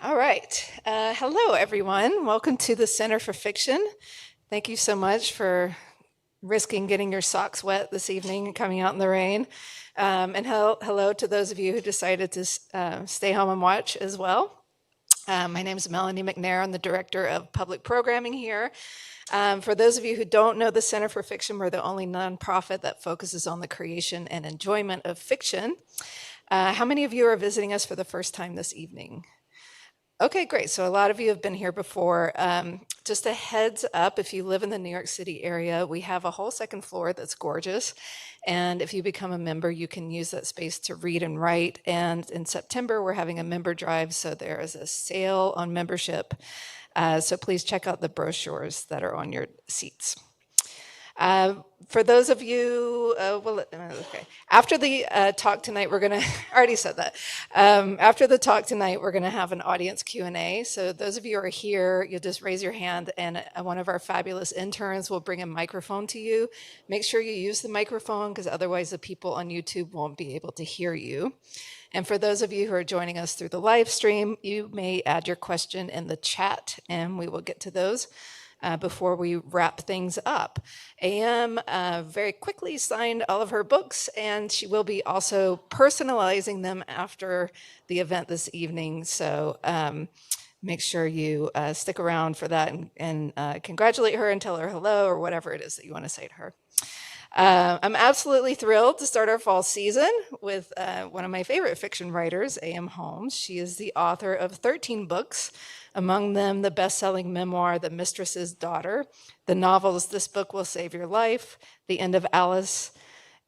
All right. Hello, everyone. Welcome to the Center for Fiction. Thank you so much for risking getting your socks wet this evening and coming out in the rain. And hello to those of you who decided to stay home and watch as well. My name is Melanie McNair. I'm the Director of Public Programming here. For those of you who don't know the Center for Fiction, we're the only nonprofit that focuses on the creation and enjoyment of fiction. How many of you are visiting us for the first time this evening? Okay, great. So a lot of you have been here before. Just a heads up, if you live in the New York City area, we have a whole second floor that's gorgeous. And if you become a member, you can use that space to read and write. And in September, we're having a member drive, so there is a sale on membership. So please check out the brochures that are on your seats. For those of you, okay. After the talk tonight, we're gonna, I already said that. After the talk tonight, we're gonna have an audience Q&A. So those of you who are here, you'll just raise your hand and one of our fabulous interns will bring a microphone to you. Make sure you use the microphone because otherwise the people on YouTube won't be able to hear you. And for those of you who are joining us through the live stream, you may add your question in the chat and we will get to those. Before we wrap things up. AM very quickly signed all of her books, and she will be also personalizing them after the event this evening. So make sure you stick around for that and congratulate her and tell her hello or whatever it is that you want to say to her. I'm absolutely thrilled to start our fall season with one of my favorite fiction writers, A.M. Holmes. She is the author of 13 books, among them the best-selling memoir, The Mistress's Daughter, the novels This Book Will Save Your Life, The End of Alice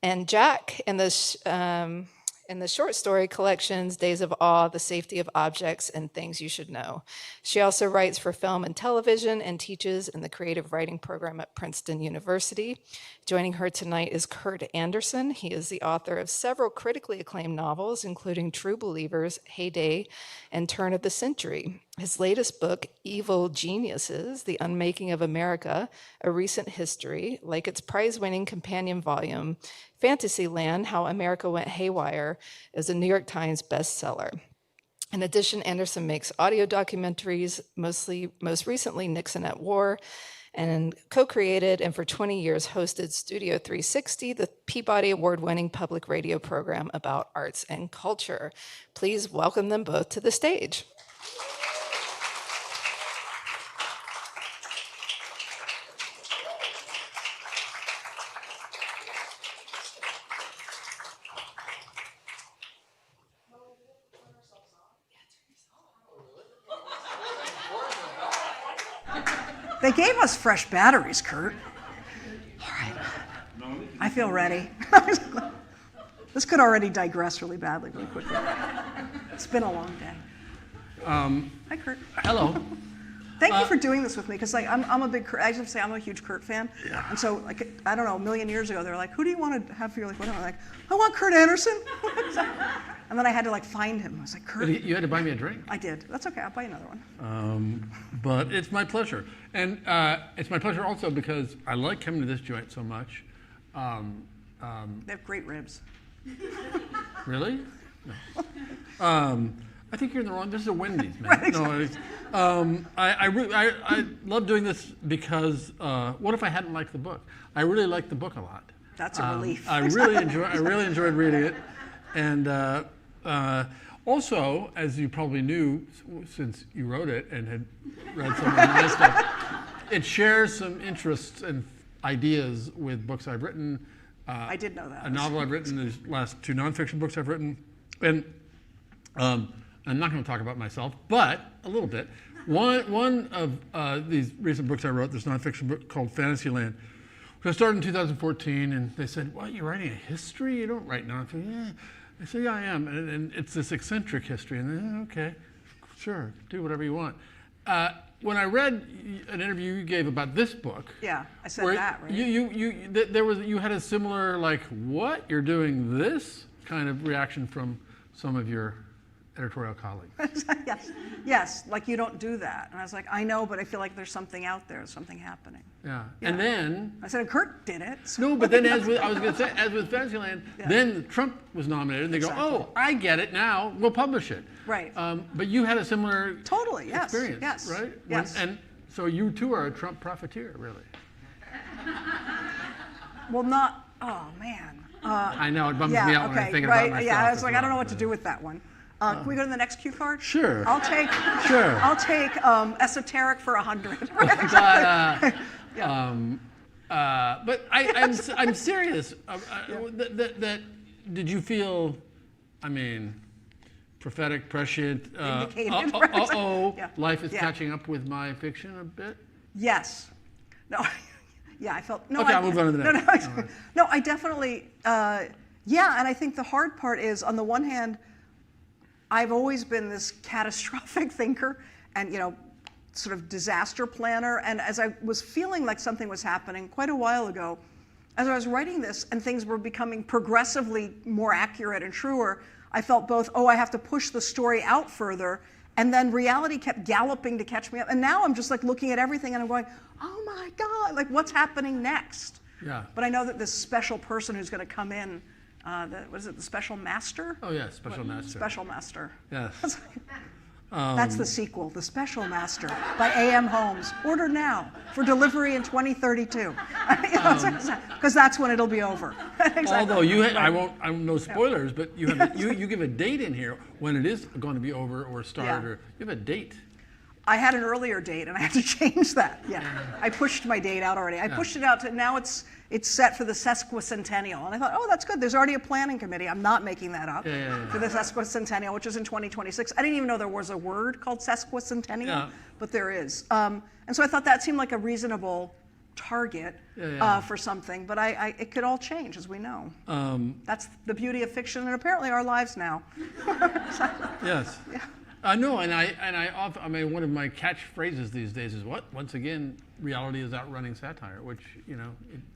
and Jack, and the short story collections, Days of Awe, The Safety of Objects, and Things You Should Know. She also writes for film and television and teaches in the creative writing program at Princeton University. Joining her tonight is Kurt Andersen. He is the author of several critically acclaimed novels, including True Believers, Heyday, and Turn of the Century. His latest book, Evil Geniuses, The Unmaking of America, A Recent History, like its prize-winning companion volume, Fantasyland, How America Went Haywire, is a New York Times bestseller. In addition, Andersen makes audio documentaries, most recently Nixon at War, and co-created and for 20 years hosted Studio 360, the Peabody Award-winning public radio program about arts and culture. Please welcome them both to the stage. They gave us fresh batteries, Kurt. All right. I feel ready. This could already digress really badly, really quickly. It's been a long day. Hi, Kurt. Hello. Thank you for doing this with me, because I'm a big Kurt. I used to say I'm a huge Kurt fan. Yeah. And so, I don't know, a million years ago, they were like, "Who do you want to have for your whatever?" I'm like, "I want Kurt Andersen." And then I had to find him. I was like, "Kurt." You had to buy me a drink. I did. That's okay. I'll buy you another one. But it's my pleasure. And it's my pleasure also because I like coming to this joint so much. They have great ribs. Really? No. I think you're in the wrong. This is a Wendy's, man. Right, exactly. No, I love doing this because what if I hadn't liked the book? I really liked the book a lot. That's a relief. I really enjoyed reading it, and also, as you probably knew, since you wrote it and had read some of my stuff, it shares some interests and ideas with books I've written. I did know that. A novel I've written, the last two nonfiction books I've written, and I'm not going to talk about myself, but a little bit. One of these recent books I wrote, this nonfiction book called Fantasyland, I started in 2014, and they said, "What, you're writing a history? You don't write nonfiction?" Yeah. I said, "Yeah, I am." And it's this eccentric history. And then, okay, sure, do whatever you want. When I read an interview you gave about this book, Yeah, I said that, right? you had a similar, like, "What? You're doing this?" kind of reaction from some of your editorial colleague. Yes, yes, like you don't do that. And I was like, I know, but I feel like there's something out there, something happening. Yeah. And then I said, Kurt did it. So no, but then I was going to say, as with Fantasyland, then Trump was nominated, and they go, oh, I get it now. We'll publish it. Right. But you had a similar Totally, yes. experience, Yes. right? Yes. And so you too are a Trump profiteer, really. Well, not. Oh man. I know it bums me Yeah. out when I Okay. think Right. about myself. Yeah. I was as like, I don't know well, what to do with that one. Can we go to the next cue card? Sure. I'll take. Sure. I'll take esoteric for 100. But I'm serious. That did you feel? I mean, prophetic, prescient. Indicated. Yeah. Life is Yeah. catching up with my fiction a bit. Yes. No. Yeah, I felt. No, Okay, I'll move on to the next. No, I definitely. Yeah, and I think the hard part is, on the one hand, I've always been this catastrophic thinker, and sort of disaster planner. And as I was feeling like something was happening quite a while ago, as I was writing this and things were becoming progressively more accurate and truer, I felt both, I have to push the story out further, and then reality kept galloping to catch me up. And now I'm just like looking at everything and I'm going, oh my God, like what's happening next? Yeah. But I know that this special person who's going to come in, what is it, the special master? Oh yeah, special master. Special master. Yes. That's the sequel, The Special Master by A.M. Holmes. Order now for delivery in 2032. Because that's when it'll be over. Exactly. Although I'm no spoilers, but you give a date in here when it is going to be over or start, Yeah. or you have a date. I had an earlier date and I had to change that. Yeah, I pushed my date out already. I pushed it out to now it's set for the sesquicentennial, and I thought, that's good. There's already a planning committee. I'm not making that up for the sesquicentennial, which is in 2026. I didn't even know there was a word called sesquicentennial, but there is. And so I thought that seemed like a reasonable target for something, but it could all change, as we know. That's the beauty of fiction, and apparently our lives now. Yes. Yeah. No, and I mean, one of my catchphrases these days is what? Once again, reality is outrunning satire, which it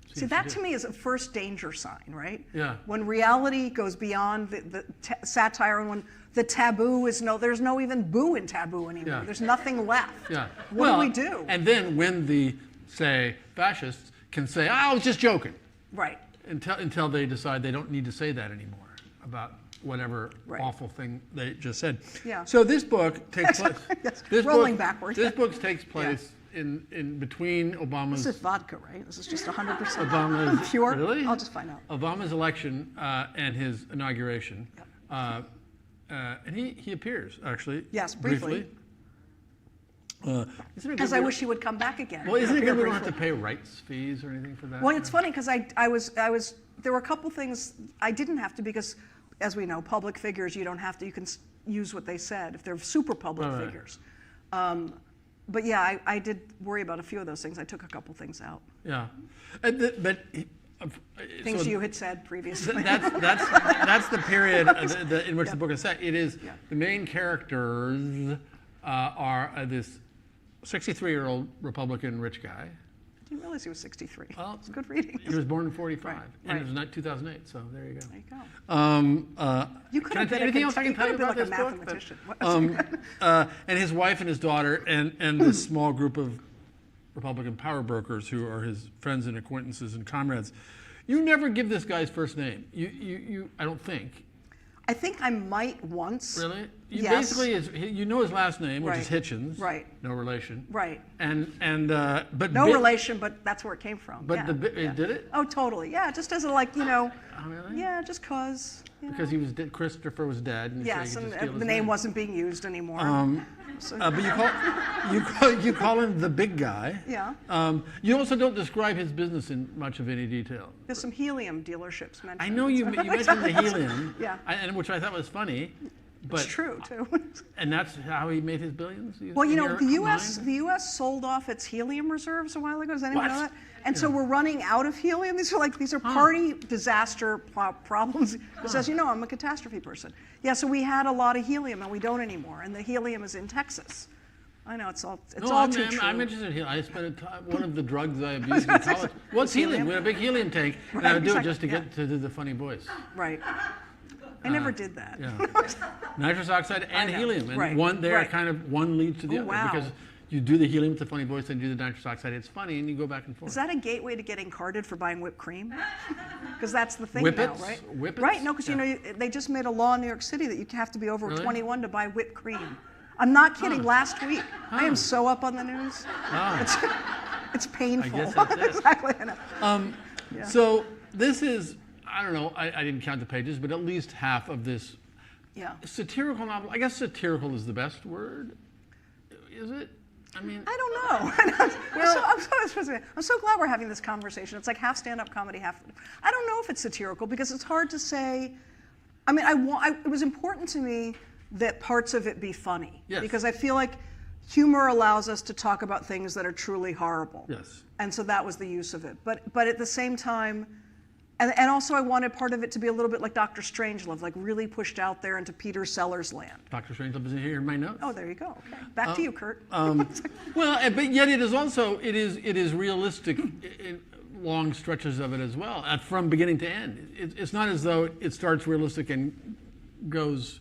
seems See, that to me is a first danger sign, right? Yeah. When reality goes beyond the satire, and when the taboo is there's no even boo in taboo anymore. Yeah. There's nothing left. Yeah. What do we do? And then when the, say, fascists can say, I was just joking, Right. until they decide they don't need to say that anymore about whatever awful thing they just said. Yeah. So this book takes place. Yes. This Rolling book, backwards. This book takes place in between Obama's. This is vodka, right? This is just 100% Obama's pure. Really? I'll just find out. Obama's election and his inauguration, and he appears actually. Yes, briefly. Isn't it As good I we- wish he would come back again. Well, isn't it good we don't Briefly. have to pay rights fees or anything for that? Well, it's funny because I was there were a couple things I didn't have to, because, as we know, public figures, you don't have to. You can use what they said if they're super public Right. figures. But yeah, I did worry about a few of those things. I took a couple things out. Yeah, Things so you had said previously. that's the period in which the book is set. It is the main characters are this 63-year-old Republican rich guy. I didn't realize he was 63. Well, It's good reading. He was born in 45, and it was right. 2008. So there you go. There you go. You could Can I have tell been anything else I can you tell could you have been about like a this book? mathematician. And his wife and his daughter and this small group of Republican power brokers who are his friends and acquaintances and comrades. You never give this guy's first name. You I don't think. I think I might once. Really? Yes. Basically, you know his last name, which is Right. Hitchens. Right. No relation. Right. But No relation, but that's where it came from. But yeah. did it? Oh, totally. Yeah, just as a Oh, really? Yeah, just cause. Because he was dead. Christopher was dead. And Yes, so you and could just steal the his name wasn't being used anymore. But you call him the big guy. Yeah. You also don't describe his business in much of any detail. There's some helium dealerships mentioned. I know you mentioned the helium, Yeah. and which I thought was funny, but It's true too. and that's how he made his billions. Well, in the your U.S. mind? the U.S. sold off its helium reserves a while ago. Does anyone know What? that? And so we're running out of helium. These are party disaster problems. Because as you know, I'm a catastrophe person. Yeah, so we had a lot of helium and we don't anymore. And the helium is in Texas. I know it's all too true. I'm interested in helium. I spent one of the drugs I abused in college. What's helium? We had a big helium tank, and I would do it just to get to do the funny voice. Right. I never did that. Yeah. Nitrous oxide and know. helium, and Right, one right. kind of one leads to the Oh, other wow. because you do the helium with the funny voice, and you do the nitrous oxide. It's funny, and you go back and forth. Is that a gateway to getting carded for buying whipped cream? Because that's the thing Whippets? now, right? Whippets? Right, no, because Yeah. they just made a law in New York City that you have to be over Really? 21 to buy whipped cream. I'm not kidding. Huh. Last week, I Huh. am so up on the news. It's painful. I guess that's it. Exactly. I know. So this is, I don't know, I didn't count the pages, but at least half of this Yeah. satirical novel. I guess satirical is the best word. Is it? I mean, I don't know. I'm so glad we're having this conversation. It's like half stand-up comedy, half. I don't know if it's satirical because it's hard to say. I mean, it was important to me that parts of it be funny. Yes. Because I feel like humor allows us to talk about things that are truly horrible. yes. And so that was the use of it. But at the same time, and also I wanted part of it to be a little bit like Dr. Strangelove, like really pushed out there into Peter Sellers land. Dr. Strangelove is here in my notes. Oh, there you go. Okay. Back to you, Kurt. Well, but yet it is also it is realistic in long stretches of it as well, from beginning to end. It's not as though it starts realistic and goes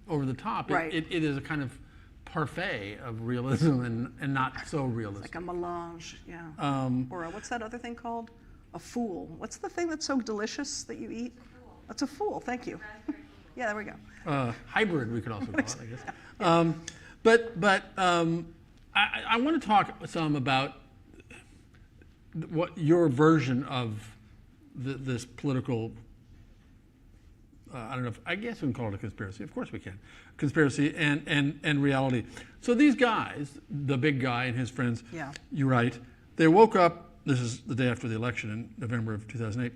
over the top. Right. It is a kind of parfait of realism and not so realistic. Like a melange, yeah. Or what's that other thing called? A fool. What's the thing that's so delicious that you eat? That's a fool. Thank you. Yeah, there we go. Hybrid, we could also call it, I guess. I want to talk some about what your version of this political. I don't know. I guess we can call it a conspiracy. Of course we can. Conspiracy and reality. So these guys, the big guy and his friends, Yeah. you write, they woke up. This is the day after the election in November of 2008.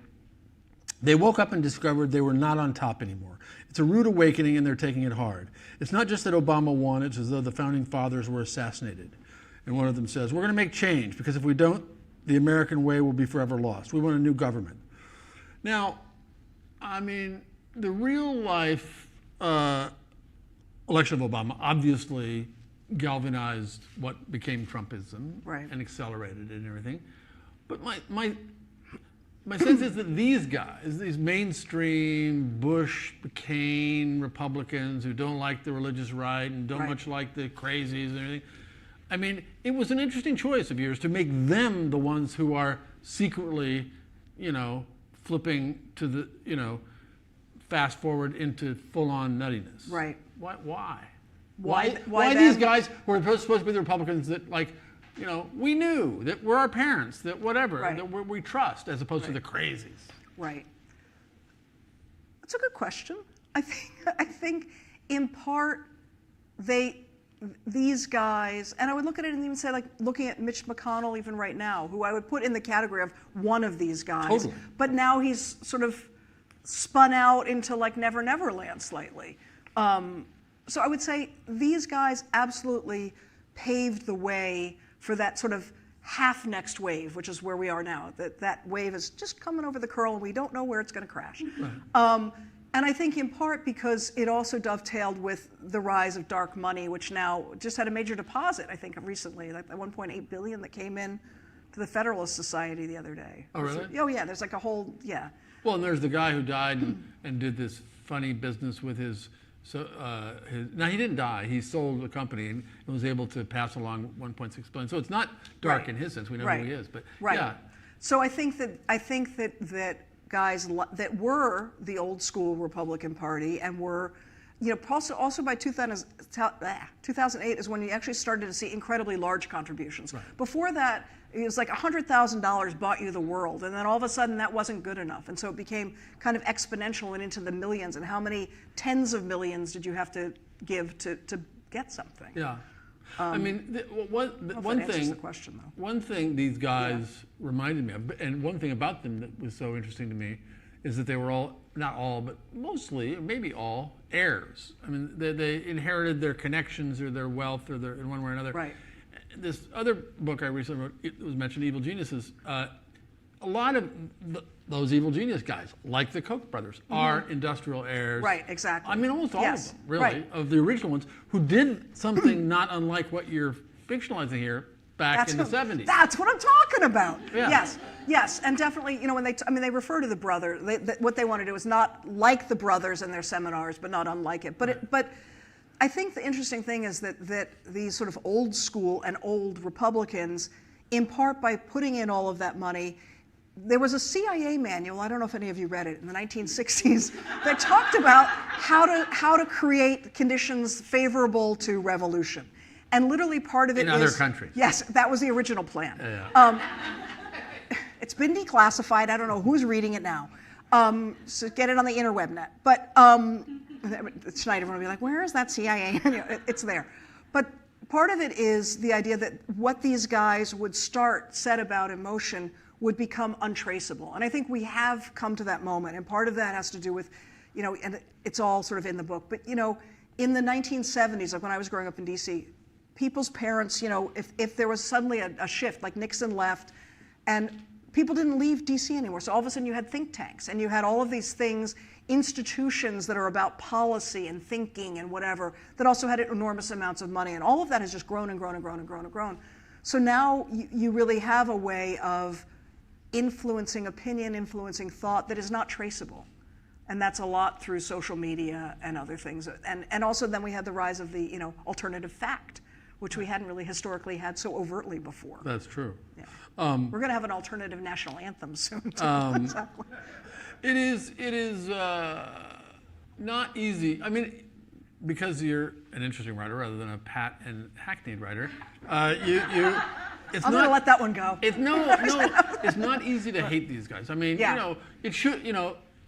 They woke up and discovered they were not on top anymore. It's a rude awakening and they're taking it hard. It's not just that Obama won, it's as though the founding fathers were assassinated. And one of them says, we're going to make change because if we don't, the American way will be forever lost. We want a new government. Now, I mean, the real life election of Obama obviously galvanized what became Trumpism Right. and accelerated it and everything. But my sense is that these guys, these mainstream Bush, McCain Republicans who don't like the religious right and don't Right. much like the crazies and everything, I mean, it was an interesting choice of yours to make them the ones who are secretly, flipping to the, fast forward into full-on nuttiness. Right. Why? Why these them? guys who are supposed to be the Republicans that we knew that we're our parents, that whatever, Right. that we trust, as opposed to the crazies. Right. That's a good question. I think in part these guys, and I would look at it and even say, like, looking at Mitch McConnell even right now, who I would put in the category of one of these guys. Totally. But now he's sort of spun out into like Never Never Land slightly. So I would say these guys absolutely paved the way for that sort of half next wave, which is where we are now. That wave is just coming over the curl and we don't know where it's going to crash. Right. And I think in part because it also dovetailed with the rise of dark money, which now just had a major deposit, I think, recently, like the $1.8 billion that came in to the Federalist Society the other day. Oh, really? Oh, yeah, there's like a whole, yeah. Well, and there's the guy who died and did this funny business with his. Now he didn't die. He sold the company and was able to pass along 1.6 billion. So it's not dark Right. in his sense. We know Right. who he is. But Right. yeah, So I think that guys that were the old school Republican Party and were, also by 2008 is when you actually started to see incredibly large contributions. Right. Before that, it was like $100,000 bought you the world, and then all of a sudden that wasn't good enough, and so it became kind of exponential and into the millions. And how many tens of millions did you have to give to get something? yeah. I mean, one that answers thing. the question, though. One thing these guys reminded me of, and one thing about them that was so interesting to me, is that they were all, not all, but mostly, or maybe all, heirs. I mean, they inherited their connections or their wealth or in one way or another. Right. This other book I recently wrote, it was mentioned, Evil Geniuses. A lot of those evil genius guys, like the Koch brothers, are industrial heirs. Right, exactly. I mean, almost all Yes, of them, really, right. of the original ones, who did something not unlike what you're fictionalizing here, back in the 70s. That's what I'm talking about. Yeah. Yes, and definitely, when they refer to the brother, what they want to do is not like the brothers in their seminars, but not unlike it. But I think the interesting thing is that these sort of old school and old Republicans, in part by putting in all of that money, there was a CIA manual, I don't know if any of you read it, in the 1960s, that talked about how to create conditions favorable to revolution. And literally part of it is... In other countries. Yes, that was the original plan. Yeah. It's been declassified. I don't know who's reading it now. So get it on the interweb net. But tonight everyone will be like, where is that CIA? It's there. But part of it is the idea that what these guys would set about in motion would become untraceable. And I think we have come to that moment. And part of that has to do with, and it's all sort of in the book, but, in the 1970s, like when I was growing up in DC, people's parents, if there was suddenly a shift, like Nixon left, and people didn't leave DC anymore. So all of a sudden you had think tanks, and you had all of these things, institutions that are about policy and thinking and whatever, that also had enormous amounts of money. And all of that has just grown and grown and grown and grown and grown. So now you really have a way of influencing opinion, influencing thought that is not traceable. And that's a lot through social media and other things. And also then we had the rise of the alternative fact, which we hadn't really historically had so overtly before. That's true. Yeah. We're going to have an alternative national anthem soon, too. It is not easy. I mean, because you're an interesting writer rather than a pat and hackneyed writer, it's I'm going to let that one go. It's not easy to hate these guys. I mean, it should,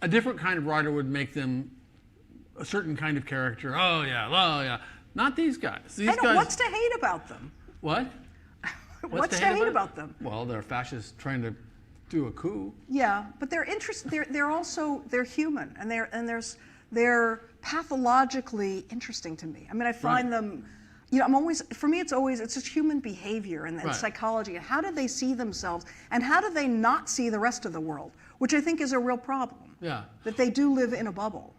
a different kind of writer would make them a certain kind of character. Oh yeah. Not these guys. These guys. What's to hate about them? What? What's to hate about them? Well, they're fascists trying to do a coup. Yeah, but they're they're human, and they're pathologically interesting to me. I mean, I find them. For me, it's just human behavior and psychology. And how do they see themselves, and how do they not see the rest of the world, which I think is a real problem. Yeah. That they do live in a bubble.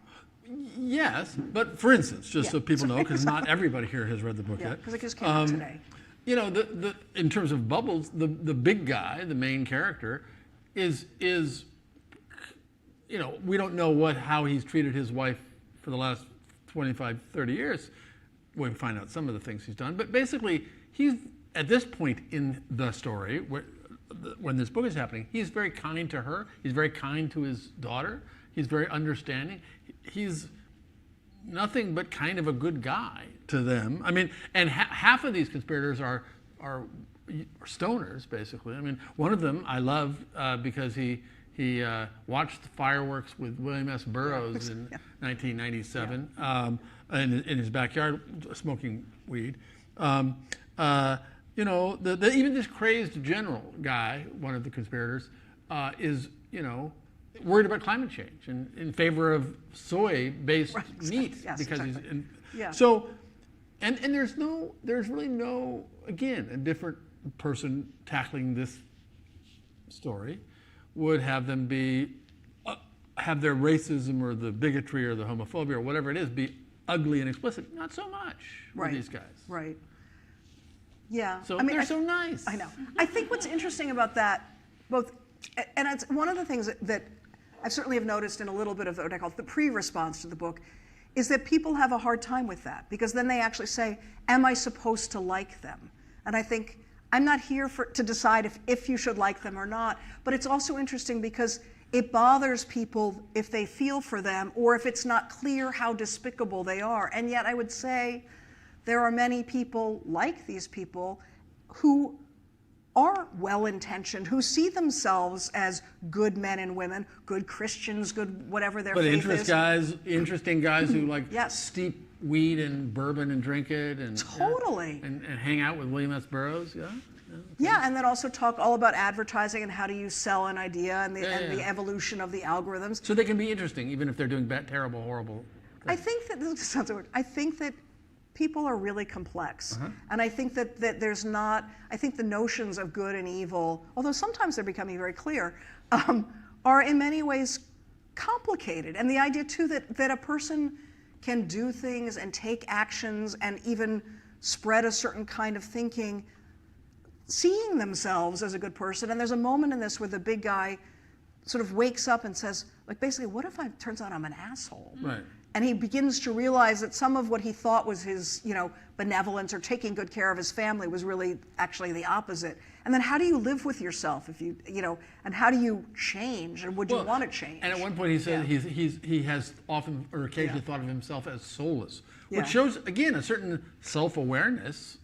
Yes, but for instance, just so people know, because not everybody here has read the book yet. Because it just came out today. In terms of bubbles, the big guy, the main character, is we don't know how he's treated his wife for the last 25, 30 years. We can find out some of the things he's done, but basically, he's at this point in the story, when this book is happening, he's very kind to her. He's very kind to his daughter. He's very understanding. He's nothing but kind of a good guy to them. I mean, and half of these conspirators are stoners, basically. I mean, one of them I love because he watched the fireworks with William S. Burroughs in 1997 in his backyard, smoking weed. Even this crazed general guy, one of the conspirators, is worried about climate change and in favor of soy-based meat because he's so. And there's really no, again, a different person tackling this story would have them have their racism or the bigotry or the homophobia or whatever it is be ugly and explicit. Not so much with these guys. Right. Yeah. So they're so nice. I know. I think what's interesting about that, and it's one of the things that I certainly have noticed in a little bit of what I call the pre-response to the book, is that people have a hard time with that, because then they actually say, am I supposed to like them? And I think, I'm not here to decide if you should like them or not, but it's also interesting because it bothers people if they feel for them or if it's not clear how despicable they are. And yet I would say there are many people like these people who are well-intentioned, who see themselves as good men and women, good Christians, good whatever their faith is. Interesting guys who steep weed and bourbon and drink it and totally and hang out with William S. Burroughs. Yeah, and then also talk all about advertising and how do you sell an idea and the evolution of the algorithms. So they can be interesting even if they're doing terrible, horrible things. I think that this sounds weird. I think that people are really complex. And I think that there's not, I think the notions of good and evil, although sometimes they're becoming very clear, are in many ways complicated. And the idea too that a person can do things and take actions and even spread a certain kind of thinking seeing themselves as a good person. And there's a moment in this where the big guy sort of wakes up and says, like, basically, what if turns out I'm an asshole? Right. And he begins to realize that some of what he thought was his, benevolence or taking good care of his family was really actually the opposite. And then how do you live with yourself if and how do you change, and would you want to change? And at one point he said he has often or occasionally thought of himself as soulless, which Yeah. shows, again, a certain self-awareness,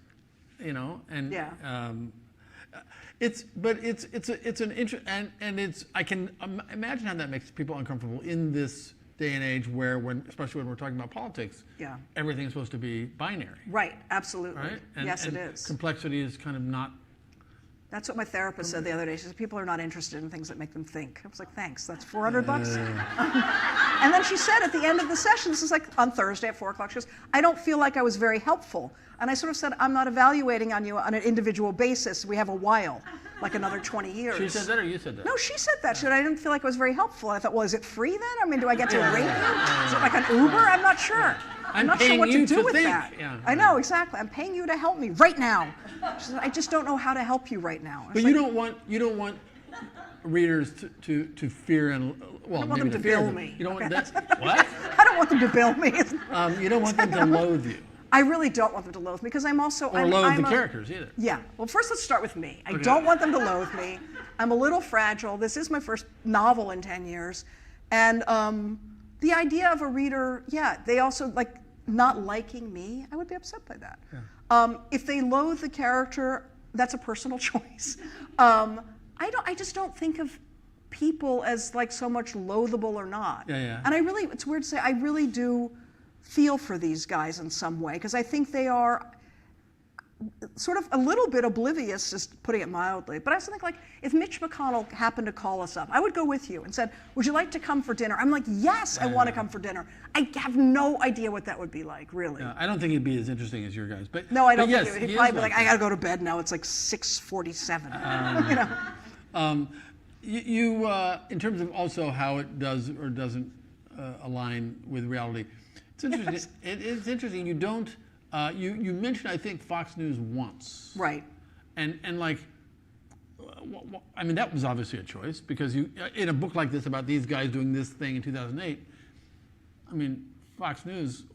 and it's an interest, and I can imagine how that makes people uncomfortable in this day and age especially when we're talking about politics, everything is supposed to be binary. Right, absolutely. Right? Yes, it is. Complexity is kind of not. That's what my therapist said the other day. She said, people are not interested in things that make them think. I was like, thanks, that's $400. And then she said at the end of the session, this is like on Thursday at 4 o'clock, she goes, I don't feel like I was very helpful. And I sort of said, I'm not evaluating on you on an individual basis. We have a while, like another 20 years. She said that or you said that? No, she said that. She said, I didn't feel like I was very helpful. And I thought, well, is it free then? I mean, do I get to rate you? Is it like an Uber? I'm not sure. I'm not sure what to do with that. Yeah. I know, exactly. I'm paying you to help me right now. She said, I just don't know how to help you right now. But you don't want readers to fear and I don't want them to bill me. You don't Okay. want that. What? I don't want them to bill me. You don't want them to loathe you I really don't want them to loathe me because I'm also or loathe the characters either. Yeah. Well, first let's start with me. I don't want them to loathe me. I'm a little fragile. This is my first novel in 10 years, and the idea of a reader, they also like not liking me. I would be upset by that. Yeah. If they loathe the character, that's a personal choice. I just don't think of people as like so much loathable or not. Yeah. And it's weird to say, I really do feel for these guys in some way, because I think they are sort of a little bit oblivious, just putting it mildly. But I also think, like, if Mitch McConnell happened to call us up, I would go with you and said, would you like to come for dinner? I'm like, yes, I want to come for dinner. I have no idea what that would be like, really. I don't think he'd be as interesting as your guys. But no, I don't yes, think it would. He'd probably be like, I got to go to bed now. It's like 6:47. In terms of also how it does or doesn't align with reality, it's interesting. Yes. It's interesting. You don't. You mentioned, I think, Fox News once. Right. And like, I mean, that was obviously a choice because in a book like this about these guys doing this thing in 2008. I mean, Fox News,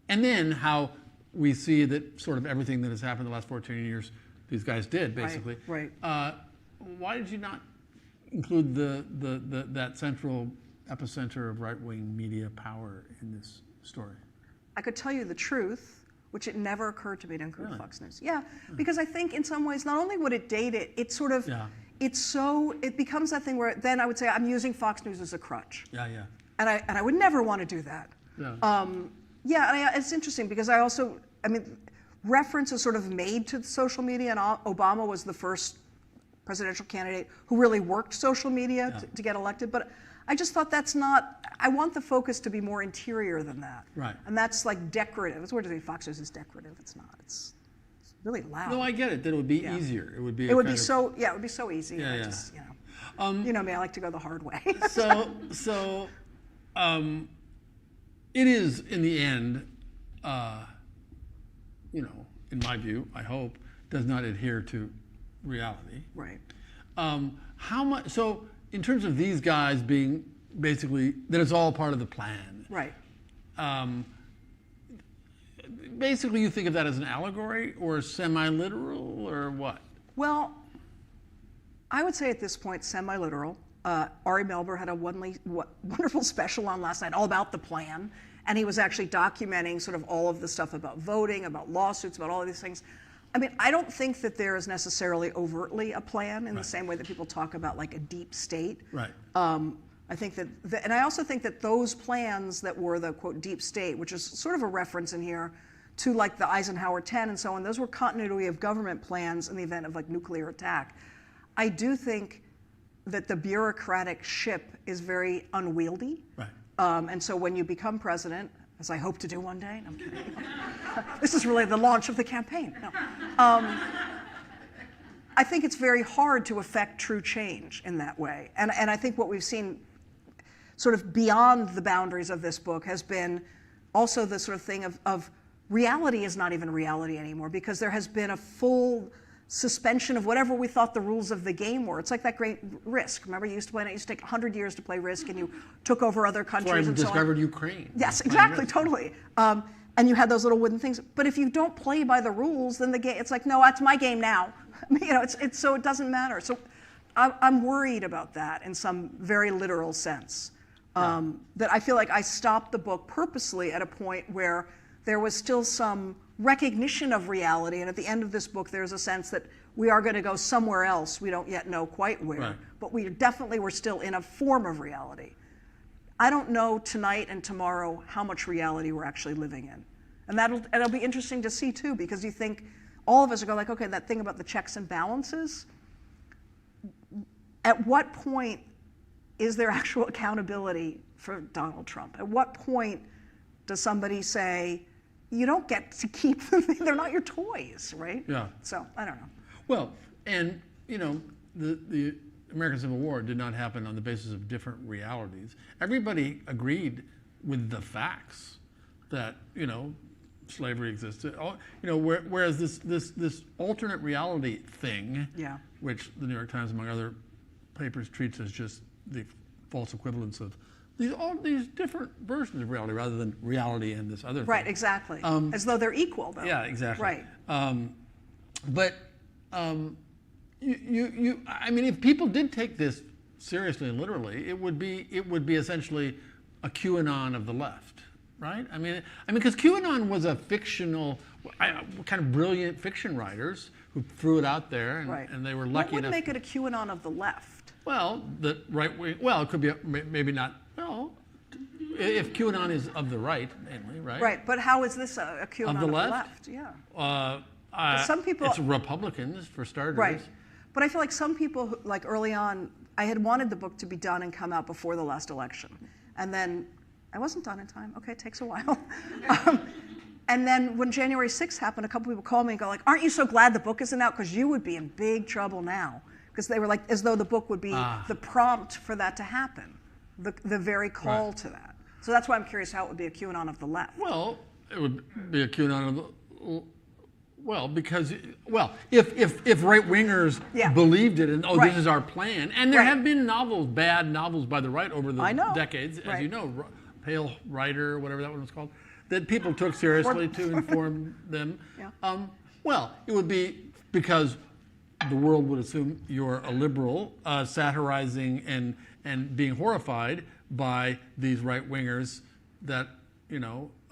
and then how we see that sort of everything that has happened the last 14 years, these guys did basically. Right. Why did you not include that central epicenter of right-wing media power in this story? I could tell you the truth, which it never occurred to me to include Fox News. Yeah, because I think in some ways, not only would it date it, it sort of, it becomes that thing where then I would say I'm using Fox News as a crutch. Yeah. And I would never want to do that. Yeah. It's interesting because reference is sort of made to social media, and Obama was the first presidential candidate who really worked social media to get elected. But I just thought that's not, I want the focus to be more interior than that. Right. And that's like decorative. It's weird to say Fox News is decorative. It's not. It's really loud. No, I get it. That it would be easier. It would be. It would be so easy. Yeah, I yeah. just, you know me, I like to go the hard way. So, it is in the end, in my view, I hope, does not adhere to reality. Right. How much? So, in terms of these guys being basically that it's all part of the plan. Right. Basically, you think of that as an allegory or semi-literal or what? Well, I would say at this point, semi-literal. Ari Melber had a wonderful special on last night all about the plan, and he was actually documenting sort of all of the stuff about voting, about lawsuits, about all of these things. I mean, I don't think that there is necessarily overtly a plan in the same way that people talk about like a deep state. Right. I think that, and I also think that those plans that were the quote deep state, which is sort of a reference in here to like the Eisenhower 10 and so on, those were continuity of government plans in the event of like nuclear attack. I do think that the bureaucratic ship is very unwieldy. Right. And so when you become president, as I hope to do one day, no, I'm kidding. This is really the launch of the campaign. No. I think it's very hard to affect true change in that way. And I think what we've seen sort of beyond the boundaries of this book has been also the sort of thing of reality is not even reality anymore because there has been a full suspension of whatever we thought the rules of the game were. It's like that great Risk. Remember, you used to play it. It used to take 100 years to play Risk, and you took over other countries. That's why I and so discovered on. Ukraine. Yes, exactly, totally. And you had those little wooden things. But if you don't play by the rules, then the game, it's like, no, that's my game now. It's so it doesn't matter. So I'm worried about that in some very literal sense. That I feel like I stopped the book purposely at a point where there was still some recognition of reality, and at the end of this book there's a sense that we are going to go somewhere else. We don't yet know quite where, but we definitely were still in a form of reality. I don't know tonight and tomorrow how much reality we're actually living in. And it'll be interesting to see too, because you think all of us are going like, okay, that thing about the checks and balances, at what point is there actual accountability for Donald Trump? At what point does somebody say, you don't get to keep them, they're not your toys, right? Yeah. So, I don't know. Well, and the American Civil War did not happen on the basis of different realities. Everybody agreed with the facts that, slavery existed. Whereas this alternate reality thing, which the New York Times, among other papers, treats as just the false equivalence of all these different versions of reality rather than reality and this other thing. Right, exactly. As though they're equal, though. Yeah, exactly. Right. If people did take this seriously and literally, it would be essentially a QAnon of the left, right? Because QAnon was a fictional, kind of brilliant fiction writers who threw it out there, and they were lucky enough. What would make it a QAnon of the left? Well, the right wing. Well, it could be maybe not. Well, if QAnon is of the right, mainly, right? Right, but how is this a QAnon of the left? Yeah. Some people. It's Republicans for starters. Right, but I feel like some people, like early on, I had wanted the book to be done and come out before the last election, and then I wasn't done in time. Okay, it takes a while. And then when January 6th happened, a couple people called me and go like, "Aren't you so glad the book isn't out? Because you would be in big trouble now." Because they were like, as though the book would be the prompt for that to happen, the very call to that. So that's why I'm curious how it would be a QAnon of the left. Well, it would be a QAnon of the, because if right wingers believed it and this is our plan, and there have been bad novels by the right over the decades, as you know, Pale Rider, whatever that one was called, that people took seriously to inform them. It would be because the world would assume you're a liberal, satirizing and being horrified by these right wingers that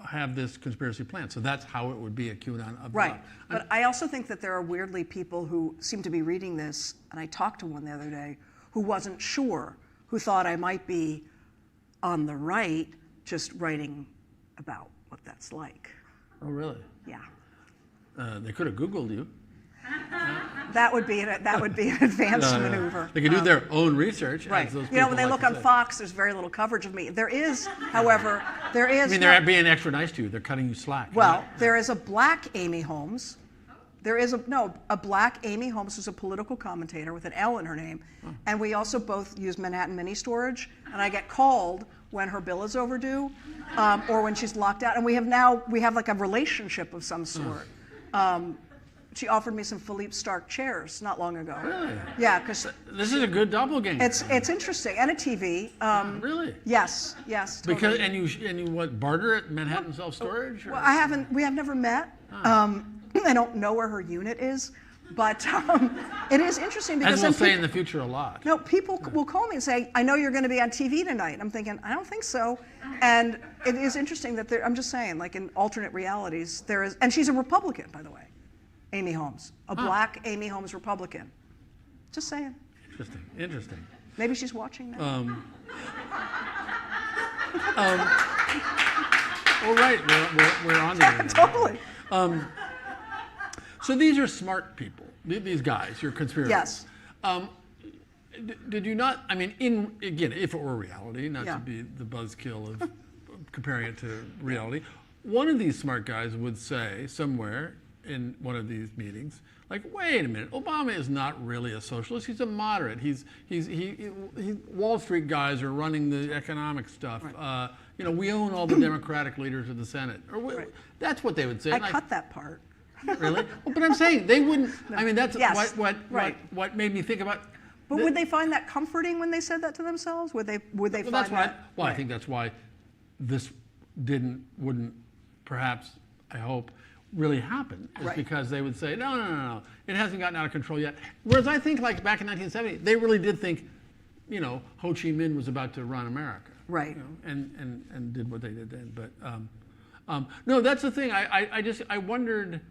have this conspiracy plan. So that's how it would be a QAnon of the left. But I also think that there are weirdly people who seem to be reading this, and I talked to one the other day who wasn't sure, who thought I might be on the right, just writing about what that's like. Oh, really? Yeah. They could have Googled you. That would be an advanced maneuver. They could do their own research. Right. As those When they like look on Fox, there's very little coverage of me. There is, however, they're being extra nice to you. They're cutting you slack. Well, there is a black Amy Holmes. There is a black Amy Holmes who's a political commentator with an L in her name. And we also both use Manhattan Mini Storage. And I get called when her bill is overdue or when she's locked out. And we have like a relationship of some sort. She offered me some Philippe Stark chairs not long ago. Really? Yeah, because this is a good doppelganger. It's interesting, and a TV. Really? Yes, totally. Because and you what, barter at Manhattan Self Storage? Well, we have never met. I don't know where her unit is, but it is interesting because as we'll say in the future a lot. No, people will call me and say, "I know you're going to be on TV tonight." I'm thinking, I don't think so. And it is interesting that I'm just saying, like in alternate realities, there is, and she's a Republican, by the way. Amy Holmes, a black Amy Holmes Republican. Just saying. Interesting. Maybe she's watching now. All right, we're on there. Totally. So these are smart people. These guys, your conspirators. Yes. Did you not? Again, if it were reality, not to be the buzzkill of comparing it to reality, one of these smart guys would say somewhere in one of these meetings, like, wait a minute, Obama is not really a socialist. He's a moderate. Wall Street guys are running the economic stuff. Right. We own all the Democratic leaders of the Senate. That's what they would say. I cut that part. Really? Well, but I'm saying they wouldn't. I mean, that's Yes, what made me think about. But would they find that comforting when they said that to themselves? Would they Well, find that's why. that? Well, I think that's why this wouldn't, perhaps, I hope, really happen. Is Right. because they would say, no, it hasn't gotten out of control yet. Whereas I think, like back in 1970, they really did think, Ho Chi Minh was about to run America. Right. And did what they did then. But no, that's the thing. I wondered.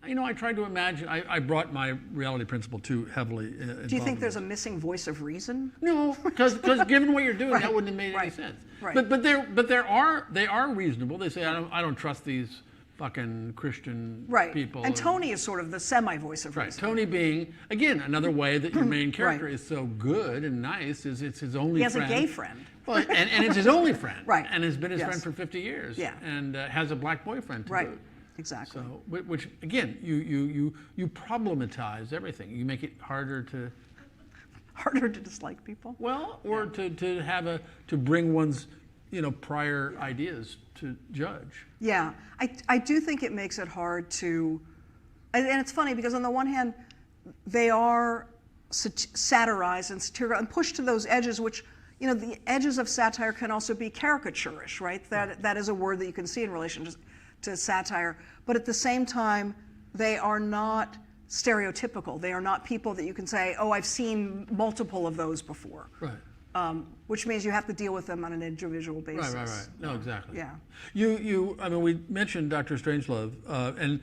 I tried to imagine. I brought my reality principle too heavily. Do you think there's a missing voice of reason? No, because given what you're doing, that wouldn't have made any sense. Right. But they are reasonable. They say I don't trust these fucking Christian people. And Tony is sort of the semi-voice of Right. reason. Tony being, again, another way that your main character is so good and nice is it's his only friend. He has a gay friend. Well, and it's his only friend. Right. And has been his Yes. friend for 50 years. Yeah. And has a black boyfriend to Right. boot. Exactly. So, which again, you problematize everything. You make it harder to, Harder to dislike people. well, or to have to bring one's, prior ideas to judge. Yeah, I do think it makes it hard to, and it's funny because on the one hand, they are satirized and satirical and pushed to those edges, which, the edges of satire can also be caricaturish, right? That is a word that you can see in relation to satire. But at the same time, they are not stereotypical. They are not people that you can say, oh, I've seen multiple of those before. Right. Which means you have to deal with them on an individual basis. Right. No, exactly. Yeah. I mean, we mentioned Dr. Strangelove, and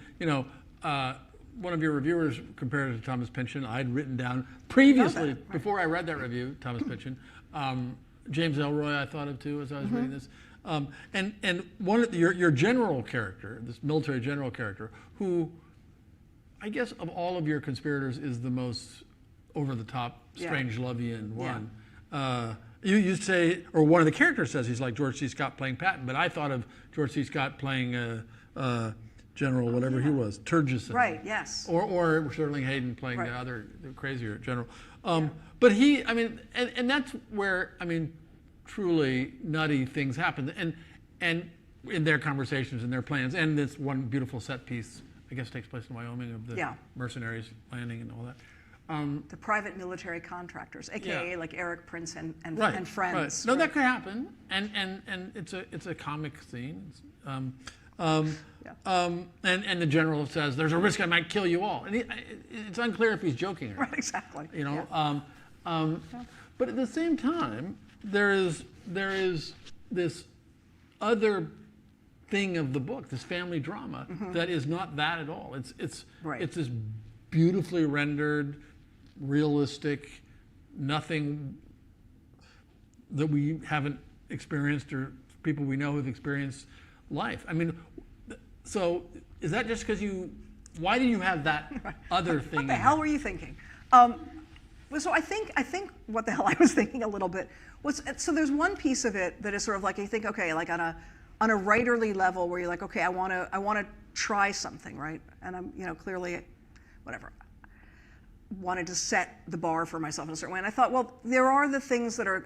one of your reviewers compared it to Thomas Pynchon. I'd written down previously, before I read that review, Thomas Pynchon. James Elroy I thought of too as I was reading this. And one of your general character, this military general character, who I guess of all of your conspirators is the most over-the-top, Strangelovian one. You say, or one of the characters says he's like George C. Scott playing Patton, but I thought of George C. Scott playing General, whatever he was, Turgison. Right, yes. Or Sterling Hayden playing the crazier general. But he, I mean, and that's where, I mean, truly nutty things happen. And in their conversations and their plans, and this one beautiful set piece, I guess takes place in Wyoming, of the mercenaries landing and all that. The private military contractors, aka like Eric Prince and friends. Right. No, that could happen, and it's a comic scene. And the general says, "There's a risk I might kill you all," and it's unclear if he's joking or not. Right, exactly. But at the same time, there is this other thing of the book, this family drama, that is not that at all. It's this beautifully rendered, realistic, nothing that we haven't experienced or people we know have experienced life. I mean, so is that just because why do you have that other thing? What the hell were you thinking? So I think what the hell I was thinking a little bit was, so there's one piece of it that is sort of like, you think, okay, like on a writerly level where you're like, okay, I want to try something, right? And I'm, clearly, whatever, wanted to set the bar for myself in a certain way. And I thought, well, there are the things that are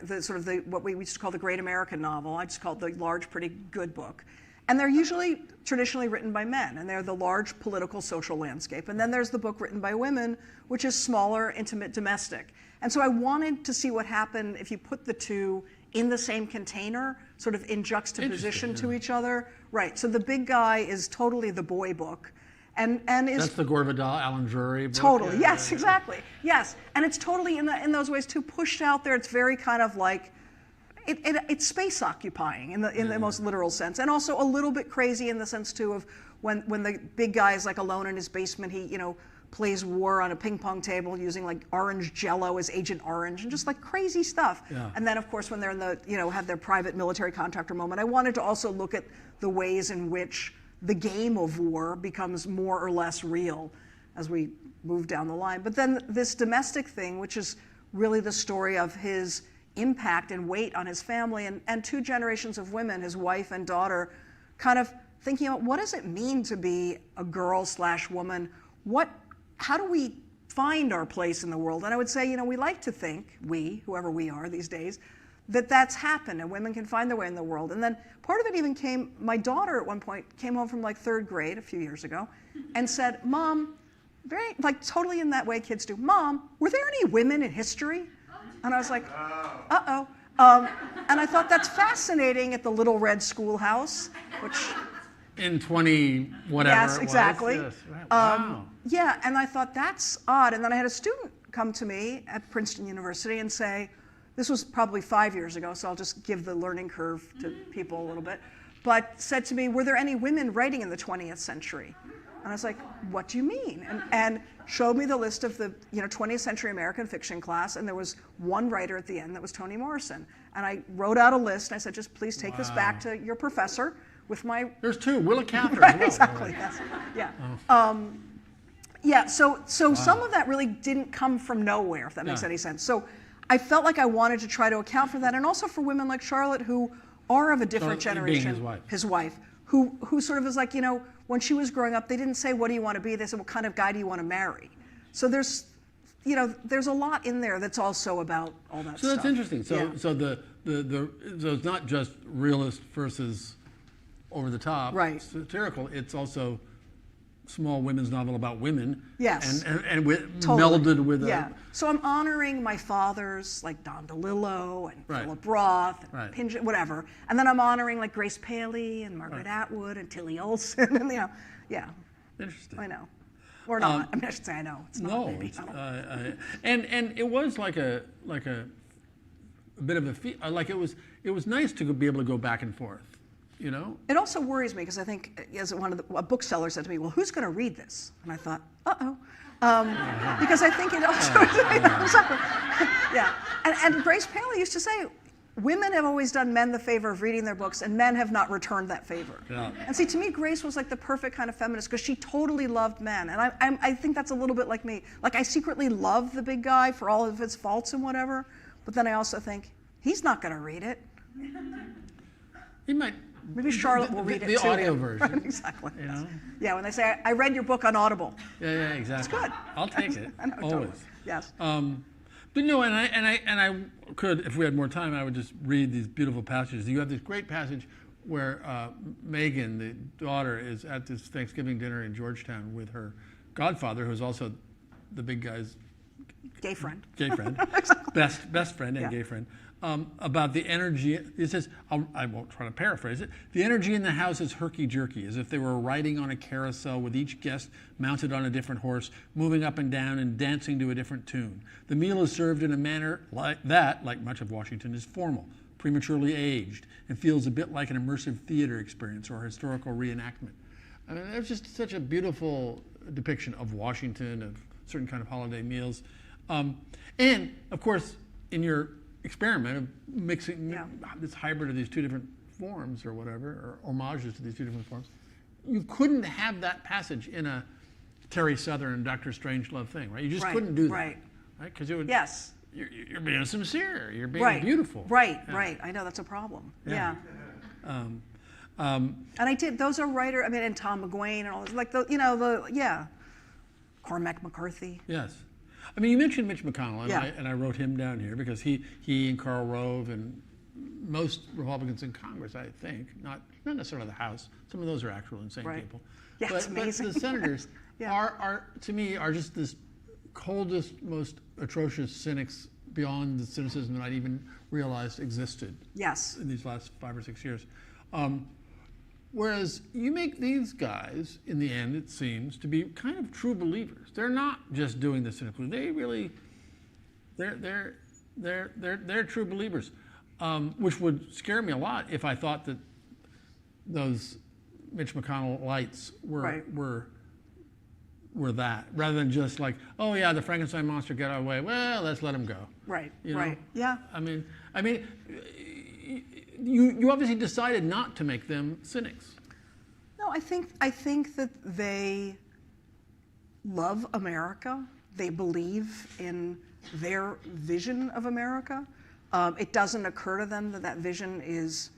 what we used to call the great American novel. I just call it the large, pretty good book. And they're usually traditionally written by men, and they're the large political social landscape. And then there's the book written by women, which is smaller, intimate, domestic. And so I wanted to see what happened if you put the two in the same container, sort of in juxtaposition to each other. Right, so the big guy is totally the boy book. And is that's the Gore Vidal, Alan Drury book. Totally, yes, exactly. Yes, and it's totally in those ways too pushed out there. It's very kind of like, it's space occupying in the most literal sense, and also a little bit crazy in the sense too of when the big guy is like alone in his basement, he plays war on a ping pong table using like orange Jello as Agent Orange and just like crazy stuff. Yeah. And then of course when they're in the have their private military contractor moment, I wanted to also look at the ways in which the game of war becomes more or less real as we move down the line. But then this domestic thing, which is really the story of his impact and weight on his family and two generations of women, his wife and daughter, kind of thinking about what does it mean to be a girl/woman? How do we find our place in the world? And I would say, we like to think, whoever we are these days, that that's happened and women can find their way in the world. And then part of it even came, my daughter at one point came home from like 3rd grade a few years ago and said, Mom, very, like totally in that way kids do, Mom, were there any women in history? And I was like, uh-oh. And I thought that's fascinating at the Little Red Schoolhouse, which... In 20 whatever Yes, it exactly. was. Yes, right. Wow. Yeah, and I thought that's odd. And then I had a student come to me at Princeton University and say, this was probably 5 years ago, so I'll just give the learning curve to people a little bit, but said to me, were there any women writing in the 20th century? And I was like, what do you mean? And showed me the list of the 20th century American fiction class, and there was one writer at the end that was Toni Morrison. And I wrote out a list, and I said, just please take this back to your professor with my... There's 2, Willa Cather Right, as well. exactly, yes. Yeah. Yeah, so some of that really didn't come from nowhere, if that makes any sense. So I felt like I wanted to try to account for that, and also for women like Charlotte who are of a different generation. Being his wife, who sort of is like, when she was growing up, they didn't say, what do you want to be? They said, what kind of guy do you want to marry? So there's a lot in there that's also about all that stuff. So that's interesting. So Yeah. so so it's not just realist versus over the top, Right. satirical. It's also small women's novel about women. Yes. And Totally. melded with Yeah. So I'm honoring my fathers, like Don DeLillo and Right. Philip Roth and Right. Pinchot, whatever. And then I'm honoring like Grace Paley and Margaret Atwood and Tilly Olsen and yeah, Interesting. I know. Or not. I mean, I should say I know. It's not No, maybe. it's, I don't- and it was like a bit of a like it was nice to be able to go back and forth, It also worries me because I think, as a bookseller said to me, well, who's going to read this? And I thought, uh-oh. Because I think it also, yeah. And Grace Paley used to say, women have always done men the favor of reading their books, and men have not returned that favor. Yeah. And see, to me, Grace was like the perfect kind of feminist because she totally loved men. And I think that's a little bit like me. Like, I secretly love the big guy for all of his faults and whatever, but then I also think, he's not going to read it. He might. Maybe Charlotte will read it the too. audio version. Right, exactly. You know? Yeah, when they say, I read your book on Audible. Yeah, exactly. good. I'll take it. I know, always. totally. Yes. But no, and I could, if we had more time, I would just read these beautiful passages. You have this great passage where Megan, the daughter, is at this Thanksgiving dinner in Georgetown with her godfather, who's also the big guy's Gay friend. gay friend, best friend and Yeah. gay friend, about the energy. It says, I won't try to paraphrase it, the energy in the house is herky-jerky, as if they were riding on a carousel with each guest mounted on a different horse, moving up and down and dancing to a different tune. The meal is served in a manner like much of Washington, is formal, prematurely aged, and feels a bit like an immersive theater experience or historical reenactment. I mean, it's just such a beautiful depiction of Washington, of certain kind of holiday meals. And, of course, in your experiment of mixing this hybrid of these two different forms or whatever, or homages to these two different forms, you couldn't have that passage in a Terry Southern Dr. Strangelove thing, right? You just couldn't do that. Right. Because it would. Yes. You're being sincere. You're being Right. beautiful. Right, Yeah. right. I know that's a problem. Yeah. Yeah. And I did, those are writer, I mean, and Tom McGuane and all this, like Cormac McCarthy. Yes. I mean, you mentioned Mitch McConnell, and, Yeah. I wrote him down here because he and Karl Rove and most Republicans in Congress, I think, not necessarily the House. Some of those are actual insane Right. people. Yeah, but, it's amazing. But the senators Yeah. are to me are just this coldest, most atrocious cynics beyond the cynicism that I'd even realized existed Yes. in these last 5 or 6 years. Whereas you make these guys, in the end, it seems, to be kind of true believers. They're not just doing this cynically. They really, they're true believers, which would scare me a lot if I thought that those Mitch McConnell lights were that, rather than just like, oh yeah, the Frankenstein monster got away. Well, let's let him go. Right. You know? Right. Yeah. I mean, you obviously decided not to make them cynics. No, I think that they love America. They believe in their vision of America. It doesn't occur to them that vision is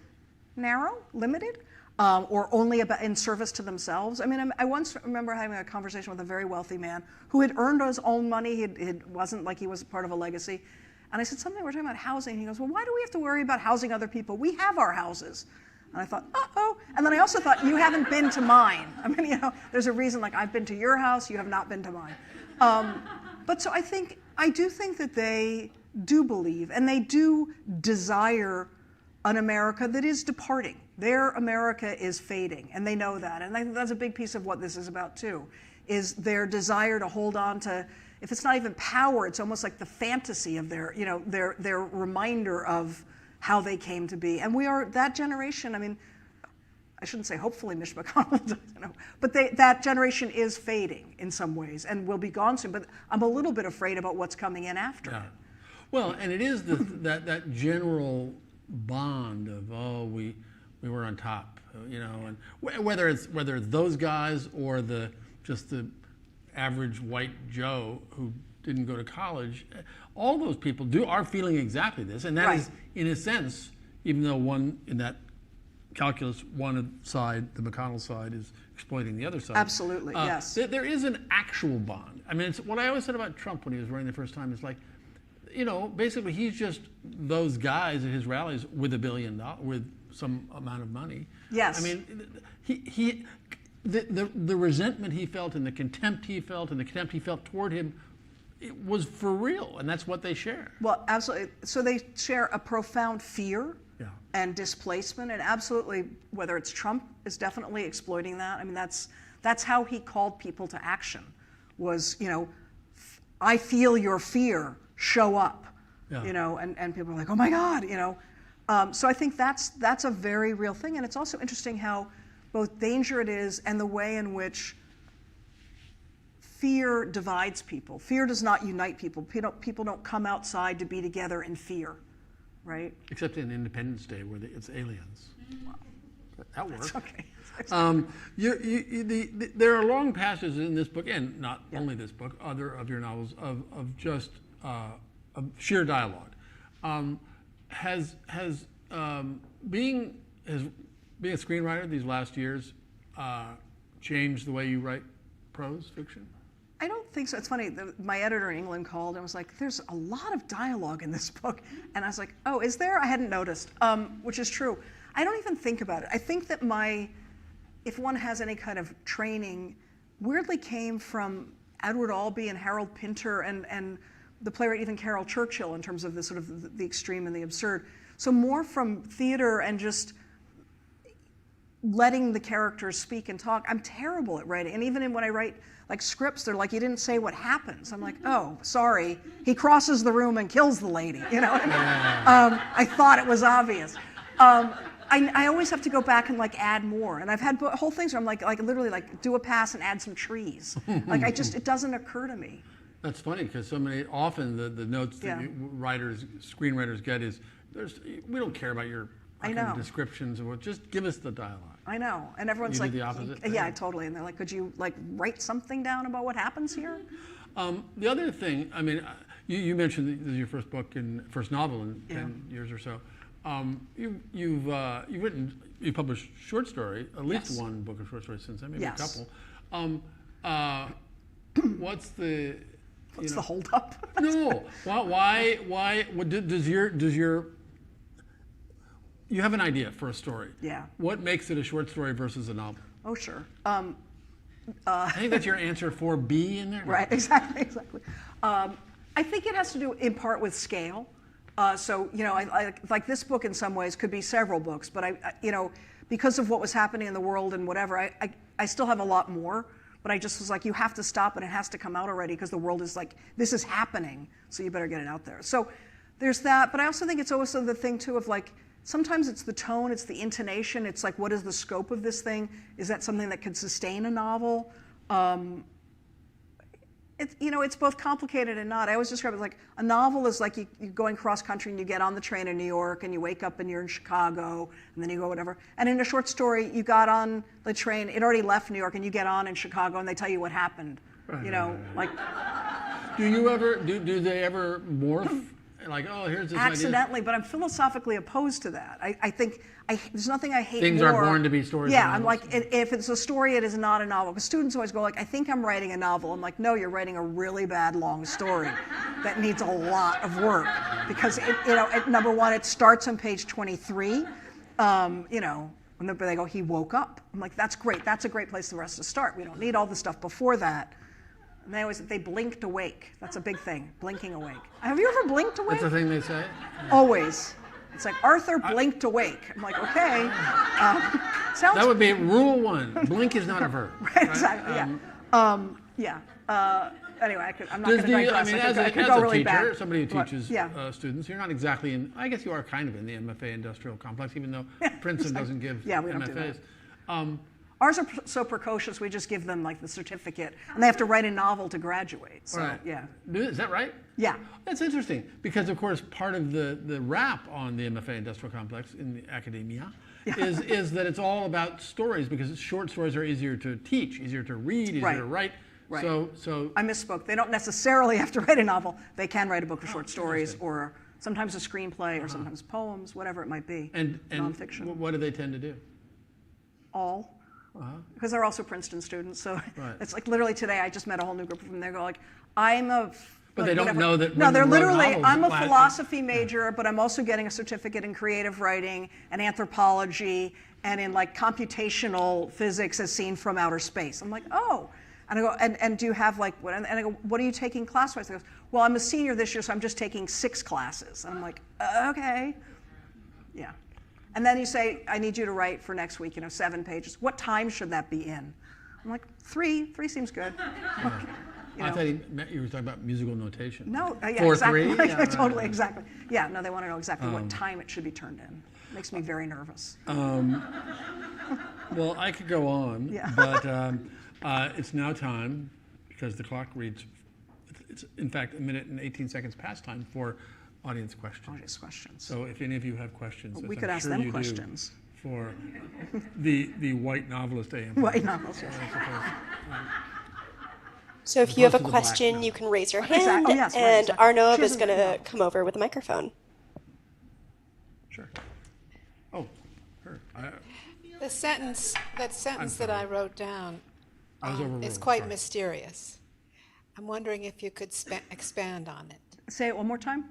narrow, limited, or only about in service to themselves. I mean, I once remember having a conversation with a very wealthy man who had earned his own money. It wasn't like he was part of a legacy. And I said, something, we're talking about housing. And he goes, well, why do we have to worry about housing other people? We have our houses. And I thought, uh-oh. And then I also thought, you haven't been to mine. I mean, there's a reason, like, I've been to your house, you have not been to mine. But so I do think that they do believe, and they do desire an America that is departing. Their America is fading, and they know that. And I think that's a big piece of what this is about, too, is their desire to hold on to, if it's not even power, it's almost like the fantasy of their reminder of how they came to be. And we are that generation. I mean, I shouldn't say hopefully Mitch McConnell doesn't know, but that generation is fading in some ways and will be gone soon. But I'm a little bit afraid about what's coming in after it. Well, and it is that general bond of, oh, we were on top, and whether it's those guys or just the average white Joe who didn't go to college, all those people are feeling exactly this, and that is, in a sense, even though one in that calculus, one side, the McConnell side, is exploiting the other side. Absolutely, yes. There is an actual bond. I mean, it's what I always said about Trump when he was running the first time is like, basically he's just those guys at his rallies with $1 billion, with some amount of money. Yes. I mean, the resentment he felt and the contempt he felt toward him, it was for real, and that's what they share. Well, absolutely. So they share a profound fear and displacement, and absolutely, whether it's Trump is definitely exploiting that. I mean, that's how he called people to action. Was I feel your fear. Show up. And people are like, oh my God, So I think that's a very real thing, and it's also interesting how both danger it is and the way in which fear divides people. Fear does not unite people. People don't come outside to be together in fear, right? Except in Independence Day where it's aliens. That works. Okay. There are long passages in this book, and not only this book, other of your novels, of just of sheer dialogue. Has being a screenwriter these last years changed the way you write prose fiction? I don't think so. It's funny, my editor in England called and was like, there's a lot of dialogue in this book. And I was like, oh, is there? I hadn't noticed, which is true. I don't even think about it. I think that if one has any kind of training, weirdly came from Edward Albee and Harold Pinter and the playwright even Carol Churchill in terms of the sort of the extreme and the absurd. So more from theater and just letting the characters speak and talk. I'm terrible at writing. And even when I write like scripts, they're like, you didn't say what happens. I'm like, oh, sorry. He crosses the room and kills the lady. You know what I mean? I thought it was obvious. I always have to go back and like add more. And I've had whole things where I'm like literally like do a pass and add some trees. Like it doesn't occur to me. That's funny because often the notes that screenwriters get is, we don't care about your descriptions or just give us the dialogue. I know, and everyone's you like, do the opposite. Yeah, totally. And they're like, could you like write something down about what happens here? The other thing, I mean, you mentioned that this is your first book and first novel in 10 years or so. You've published short story, at least one book of short stories since then, maybe a couple. What's the the holdup? No. Why? Does your you have an idea for a story? Yeah. What makes it a short story versus a novel? Oh, sure. I think that's your answer for B in there. Right. Exactly. I think it has to do in part with scale. So I like this book in some ways could be several books, but because of what was happening in the world and whatever, I still have a lot more. But I just was like, you have to stop and it has to come out already because the world is like, this is happening, so you better get it out there. So there's that, but I also think it's also the thing too of like, sometimes it's the tone, it's the intonation, it's like, what is the scope of this thing? Is that something that could sustain a novel? It's both complicated and not. I always describe it like a novel is like you going cross country and you get on the train in New York and you wake up and you're in Chicago and then you go whatever. And in a short story, you got on the train, it already left New York and you get on in Chicago and they tell you what happened. Like. Do you ever do they ever morph Like, oh, here's this idea. Accidentally, but I'm philosophically opposed to that. I think there's nothing I hate Things more. are born to be stories. Yeah, I'm like, if it's a story, it is not a novel. Because students always go like, I think I'm writing a novel. I'm like, no, you're writing a really bad long story that needs a lot of work. Because number one, it starts on page 23. When they go, he woke up. I'm like, that's great. That's a great place for us to start. We don't need all the stuff before that. And they blinked awake. That's a big thing, blinking awake. Have you ever blinked awake? That's the thing they say? Always. It's like, Arthur blinked awake. I'm like, okay. Sounds That would be rule 1. Blink is not a verb. Right, exactly, anyway, I'm not going to digress. I could go really teacher, bad. somebody who teaches students, you're not exactly in, I guess you are kind of in the MFA industrial complex, even though Princeton doesn't give we don't do MFAs. that. Ours are so precocious, we just give them like the certificate, and they have to write a novel to graduate. So, right. yeah. Is that right? Yeah. That's interesting, because of course part of the wrap on the MFA industrial complex in the academia is that it's all about stories, because short stories are easier to teach, easier to read, easier to write. Right. So I misspoke. They don't necessarily have to write a novel. They can write a book of short stories, or sometimes a screenplay, or sometimes poems, whatever it might be. And nonfiction. What do they tend to do? All. Because they're also Princeton students, so it's like literally today I just met a whole new group of them. They go like, I'm a. But they don't know that. No, they're literally. I'm a philosophy major, but I'm also getting a certificate in creative writing and anthropology and in like computational physics as seen from outer space. I'm like, oh. And I go, and do you have like, and I go, what are you taking class-wise? They go, well, I'm a senior this year, so I'm just taking 6 classes. And I'm like, okay. Yeah. And then you say, I need you to write for next week, 7 pages. What time should that be in? I'm like, 3. 3 seems good. I thought you were talking about musical notation. No, yeah, 4, exactly. 3? Yeah, totally, exactly. Yeah, no, they want to know exactly what time it should be turned in. It makes me very nervous. Well, I could go on, but it's now time, because the clock reads, it's in fact 1 minute and 18 seconds past time for audience questions. Audience questions. So if any of you have questions, we as could I'm ask sure them you questions. Do, for the white novelist AM. White novels, yes. So if you have a question, you can raise your hand, Exactly. Oh, yes, right, and exactly. Arnav is going to come over with a microphone. Sure. Oh, her. The sentence that I wrote down I was overruled. is quite Sorry. mysterious. I'm wondering if you could expand on it. Say it one more time.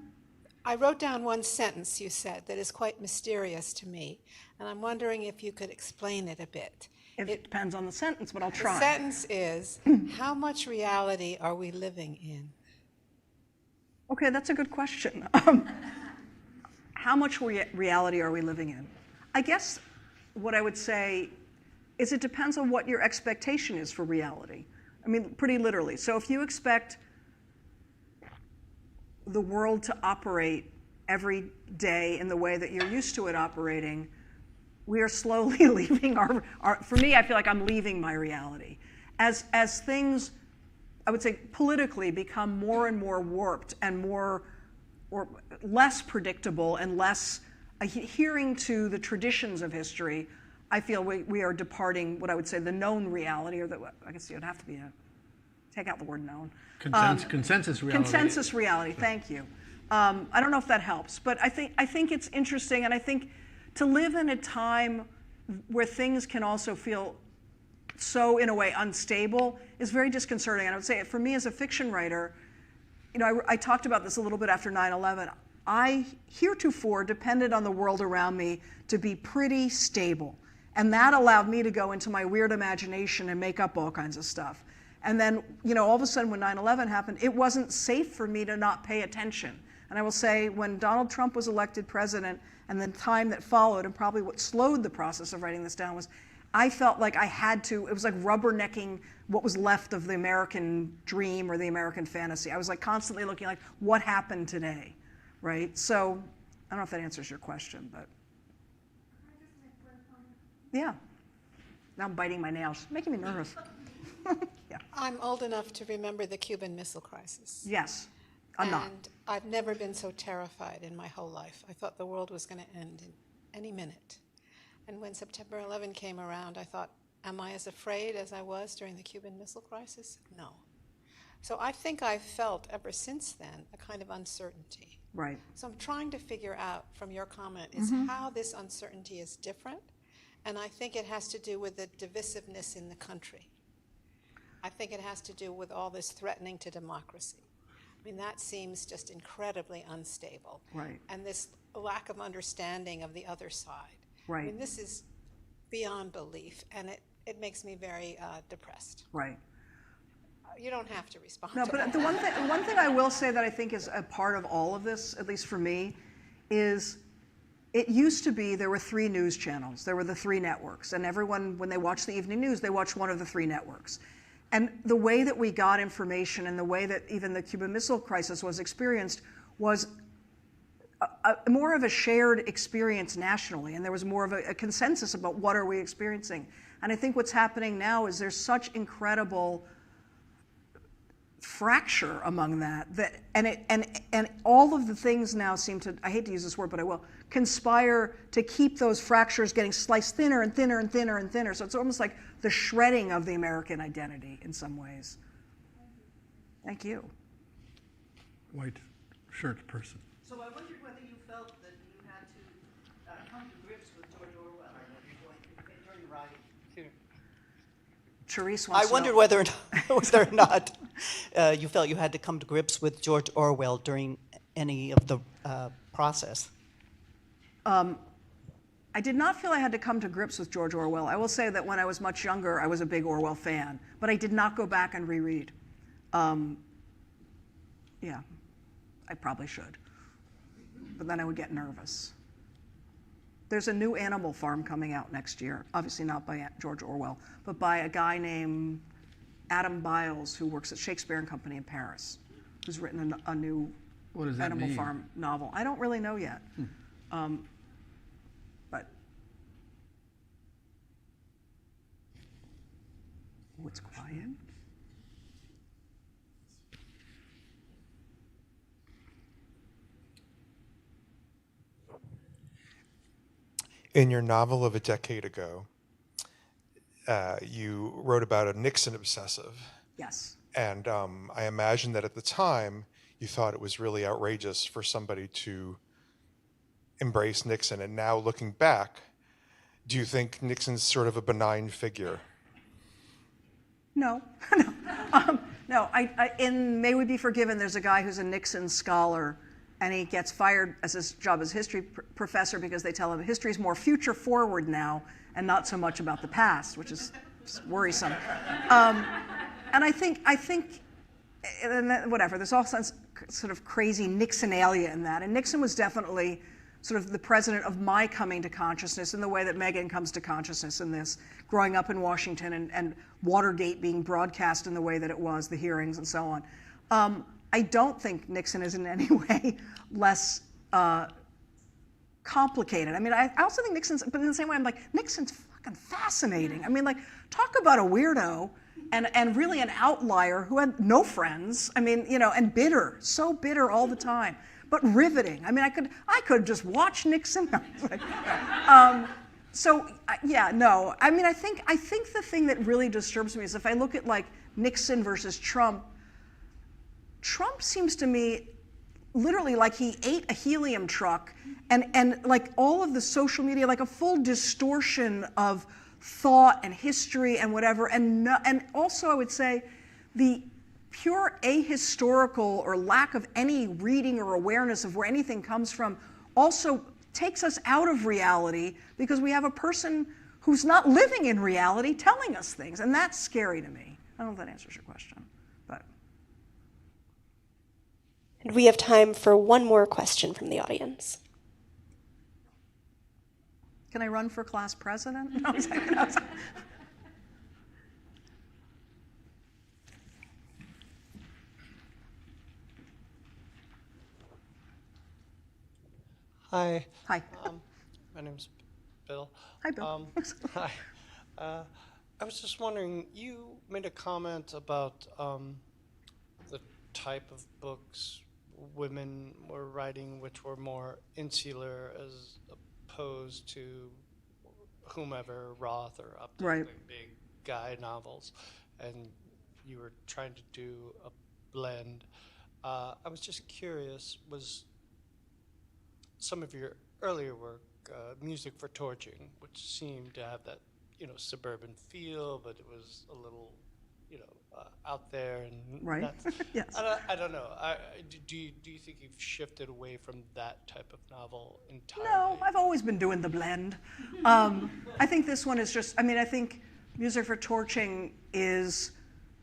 I wrote down one sentence you said that is quite mysterious to me, and I'm wondering if you could explain it a bit. It depends on the sentence, but I'll The try. sentence is, how much reality are we living in? Okay, that's a good question. How much reality are we living in? I guess what I would say is it depends on what your expectation is for reality. I mean, pretty literally. So if you expect the world to operate every day in the way that you're used to it operating, we are slowly leaving for me, I feel like I'm leaving my reality. As things, I would say politically, become more and more warped and less predictable and less adhering to the traditions of history, I feel we are departing what I would say the known reality, or I guess it would have to be take out the word known. Consensus reality. Consensus reality, thank you. I don't know if that helps, but I think it's interesting, and I think to live in a time where things can also feel so, in a way, unstable is very disconcerting. And I would say, for me as a fiction writer, I talked about this a little bit after 9/11. I heretofore depended on the world around me to be pretty stable. And that allowed me to go into my weird imagination and make up all kinds of stuff. And then, all of a sudden when 9/11 happened, it wasn't safe for me to not pay attention. And I will say, when Donald Trump was elected president, and the time that followed, and probably what slowed the process of writing this down, was I felt like I had to, it was like rubbernecking what was left of the American dream or the American fantasy. I was like constantly looking like, what happened today, right? So I don't know if that answers your question, but yeah. Now I'm biting my nails, making me nervous. Yeah. I'm old enough to remember the Cuban Missile Crisis. Yes, I'm not. And I've never been so terrified in my whole life. I thought the world was going to end in any minute. And when September 11 came around, I thought, am I as afraid as I was during the Cuban Missile Crisis? No. So I think I've felt ever since then a kind of uncertainty. Right. So I'm trying to figure out from your comment is how this uncertainty is different. And I think it has to do with the divisiveness in the country. I think it has to do with all this threatening to democracy. I mean, that seems just incredibly unstable. Right. And this lack of understanding of the other side. I Right. mean, this is beyond belief, and it makes me very depressed. Right. You don't have to respond No, to but that. the one thing I will say that I think is a part of all of this, at least for me, is it used to be there were 3 news channels. There were the 3 networks, and everyone, when they watched the evening news, they watched one of the 3 networks. And the way that we got information and the way that even the Cuban Missile Crisis was experienced was more of a shared experience nationally, and there was more of a consensus about what are we experiencing. And I think what's happening now is there's such incredible fracture among that and all of the things now seem to, I hate to use this word, but I will, conspire to keep those fractures getting sliced thinner and thinner and thinner and thinner. So it's almost like the shredding of the American identity in some ways. Thank you. White shirt person. So I wondered whether you felt that you had to come to grips with George Orwell during the writing. Therese I wants to wondered know. whether or not you felt you had to come to grips with George Orwell during any of the process. I did not feel I had to come to grips with George Orwell. I will say that when I was much younger, I was a big Orwell fan, but I did not go back and reread. Yeah, I probably should, but then I would get nervous. There's a new Animal Farm coming out next year, obviously not by George Orwell, but by a guy named Adam Biles who works at Shakespeare and Company in Paris, who's written a new What does that Animal mean? Farm novel. I don't really know yet. But oh, it's quiet. In your novel of a decade ago, you wrote about a Nixon obsessive. Yes. And I imagine that at the time, you thought it was really outrageous for somebody to embrace Nixon. And now looking back, do you think Nixon's sort of a benign figure? No, no. In May We Be Forgiven, there's a guy who's a Nixon scholar, and he gets fired as his job as history professor because they tell him history's more future forward now and not so much about the past, which is worrisome. And I think, and that, whatever. There's all sort of crazy Nixonalia in that, and Nixon was definitely sort of the president of my coming to consciousness in the way that Meghan comes to consciousness in this, growing up in Washington and Watergate being broadcast in the way that it was, the hearings and so on. I don't think Nixon is in any way less complicated. I mean, I also think Nixon's, but in the same way, I'm like, Nixon's fucking fascinating. I mean, like, talk about a weirdo and really an outlier who had no friends. I mean, you know, and bitter, so bitter all the time. But riveting. I mean, I could just watch Nixon. Yeah, no. I mean, I think the thing that really disturbs me is if I look at like Nixon versus Trump. Trump seems to me literally like he ate a helium truck, and like all of the social media, like a full distortion of thought and history and whatever, and also I would say the pure ahistorical or lack of any reading or awareness of where anything comes from also takes us out of reality because we have a person who's not living in reality telling us things, and that's scary to me. I don't know if that answers your question, but. And we have time for one more question from the audience. Can I run for class president? No, I'm saying, no, Hi. Hi. My name's Bill. Hi, Bill. Hi. I was just wondering, you made a comment about the type of books women were writing, which were more insular as opposed to whomever, Roth or up to Right. the big guy novels. And you were trying to do a blend. I was just curious, was some of your earlier work, music for torching, which seemed to have that, suburban feel, but it was a little, out there and Right. not- Yes. I don't know. Do you think you've shifted away from that type of novel entirely? No, I've always been doing the blend. I think this one is just, I think music for torching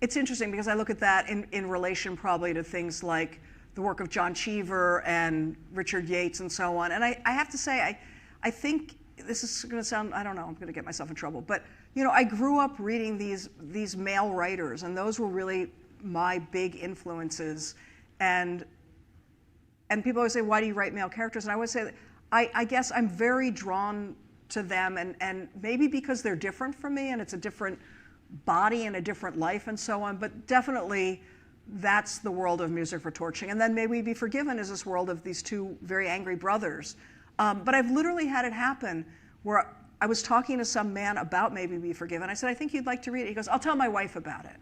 it's interesting because I look at that in relation probably to things like the work of John Cheever and Richard Yates and so on. And I have to say, I think this is going to sound, I don't know, I'm going to get myself in trouble, but I grew up reading these male writers, and those were really my big influences. And people always say, why do you write male characters? And I would say, I guess I'm very drawn to them, and maybe because they're different from me, and it's a different body and a different life and so on, but definitely that's the world of music for torching. And then May We Be Forgiven is this world of these two very angry brothers. But I've literally had it happen where I was talking to some man about May We Be Forgiven. I said, I think you'd like to read it. He goes, I'll tell my wife about it.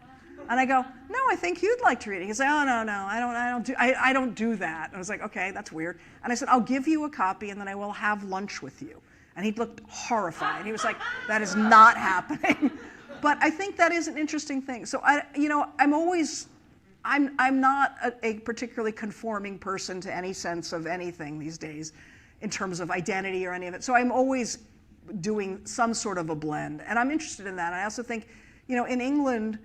And I go, no, I think you'd like to read it. He goes, oh, no, I don't do that. And I was like, okay, that's weird. And I said, I'll give you a copy and then I will have lunch with you. And he looked horrified. He was like, that is not happening. But I think that is an interesting thing. So I'm not a particularly conforming person to any sense of anything these days in terms of identity or any of it. So I'm always doing some sort of a blend. And I'm interested in that. And I also think, in England,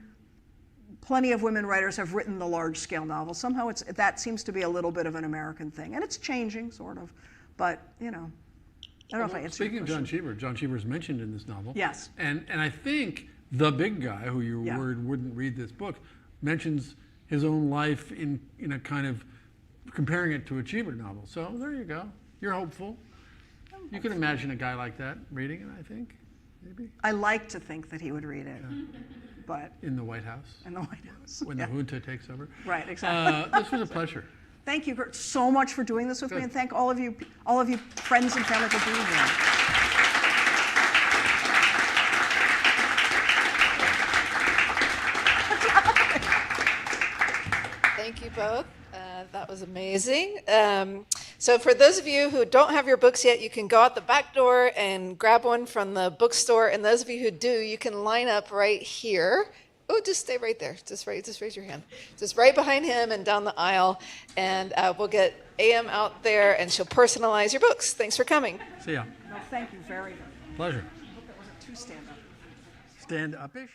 plenty of women writers have written the large-scale novels. Somehow that seems to be a little bit of an American thing. And it's changing, sort of. But, I don't know if I answered Speaking your of question. John Cheever is mentioned in this novel. Yes. And I think the big guy, who you Yeah. were worried wouldn't read this book, mentions his own life in a kind of comparing it to a Cheever novel. So there you go. You're hopeful. You can imagine a guy like that reading it, I think, maybe. I like to think that he would read it. But In the White House, in the White House. when Yeah. the junta takes over. Right, exactly. This was a pleasure. Thank you so much for doing this with me, Good. and thank all of you friends and family for being here. Thank you both. That was amazing. So for those of you who don't have your books yet, you can go out the back door and grab one from the bookstore. And those of you who do, you can line up right here. Oh, just stay right there. Just raise your hand. Just right behind him and down the aisle. And we'll get AM out there, and she'll personalize your books. Thanks for coming. See ya. Well, thank you very much. Pleasure. I hope that wasn't too stand-up. Stand-up-ish.